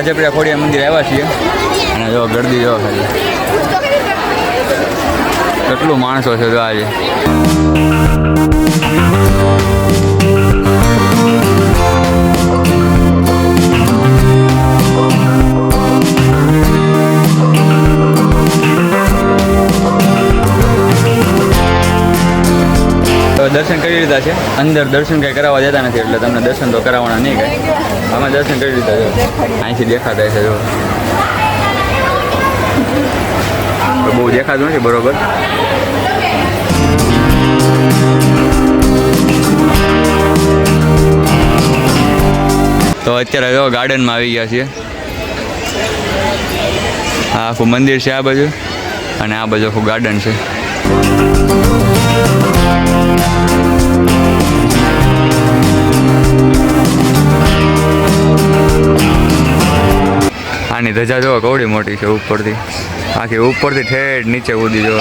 રાજપીરા ખોડિયાર મંદિર આવ્યા છીએ અને જો ગરદી જો ખાલી કેટલું માણસો છે જો આજે. દર્શન કરી લીધા છે. અંદર દર્શન કંઈ કરાવવા દેતા નથી એટલે તમને દર્શન તો કરાવવાના નહીં કાંઈ. આમાં દર્શન કરી લીધા છે. અહીંથી દેખાતા છે જો બહુ દેખાતું નથી બરોબર. તો અત્યારે જો ગાર્ડનમાં આવી ગયા છીએ. આ આખું મંદિર છે આ બાજુ અને આ બાજુ આખું ગાર્ડન છે. આની ધજા જોવો કવડી મોટી છે ઉપરથી, આખી ઉપરથી ઠેઠ નીચે કૂદી જો.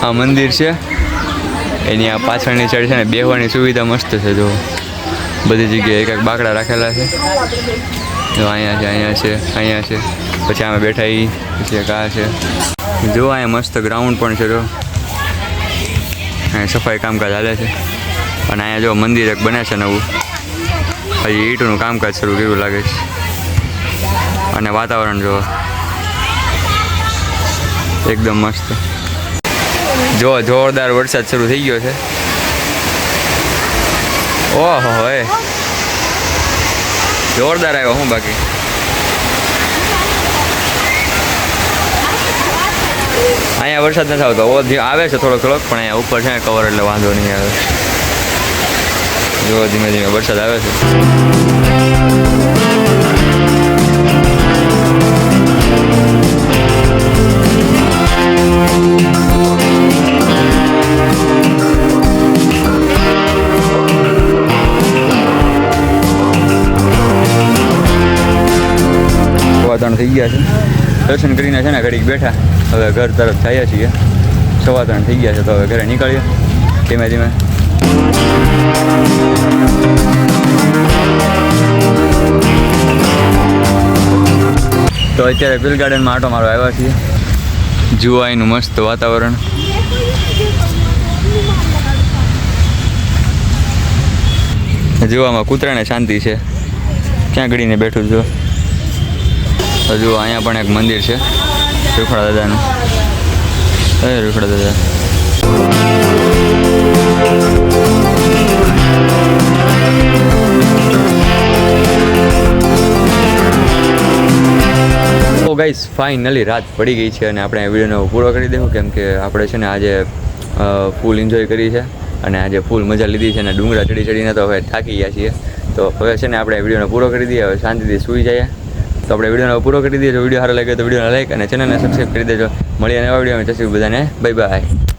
આ મંદિર છે એની આ પાછળની સાઈડ છે ને બેહવાની સુવિધા મસ્ત છે જો. બધી જગ્યાએ એક એક બાકડા રાખેલા છે જો. અહીંયા છે, અહીંયા છે, અહીંયા છે, પછી આમાં બેઠા એ પછી એક આ છે જો. અહીંયા મસ્ત ગ્રાઉન્ડ પણ છે જો. અહીંયા સફાઈ કામકાજ ચાલે છે અને અહીંયા જો મંદિર એક બને છે નવું. હજી ઈંટનું કામકાજ શરૂ કેવું લાગે છે. અને વાતાવરણ જો એકદમ મસ્ત જો. જોરદાર વરસાદ શરૂ થઈ ગયો છે. ઓહો હે જોરદાર આવ્યો હું બાકી. અહીંયા વરસાદ નથી આવતો. આવે છે થોડોક થોડોક પણ અહીંયા ઉપર છે ને કવર એટલે વાંધો નહીં આવે. જો ધીમે ધીમે વરસાદ આવે છે. સવા 3 થઈ ગયા છે. દર્શન કરીને છે ને ઘડીક બેઠા. હવે ઘર તરફ જઈએ છીએ. 3:15 થઈ ગયા છે તો હવે ઘરે નીકળીએ ધીમે ધીમે. તો અત્યારે પિલ ગાર્ડનમાં આટો મારો આવ્યા છીએ. જુઓ અહીંનું મસ્ત વાતાવરણ. જોવામાં કૂતરાને શાંતિ છે. ક્યાં ગળીને બેઠું જો. હજુ અહીંયા પણ એક મંદિર છે રૂખડા દાદાનું. રૂખડા દાદા તો ગાઈસ ફાઇનલી રાત પડી ગઈ છે અને આપણે આ વિડીયોનો પૂરો કરી દઉં કેમ કે આપણે છે ને આજે ફૂલ એન્જોય કરી છે અને આજે ફૂલ મજા લીધી છે અને ડુંગરા ચડીને તો હવે થાકી ગયા છીએ. તો હવે છે ને આપણે આ વિડીયોનો પૂરો કરી દઈએ. હવે શાંતિથી સૂઈ જાય. તો આપણે વિડીયોનો પૂરો કરી દઈએ. જો વિડીયો સારો લાગે તો વિડીયોને લાઈક અને ચેનલને સબસ્ક્રાઈબ કરી દેજો. મળીએ નવા વિડીયોમાં. જય શ્રી બધાને બાય બાય.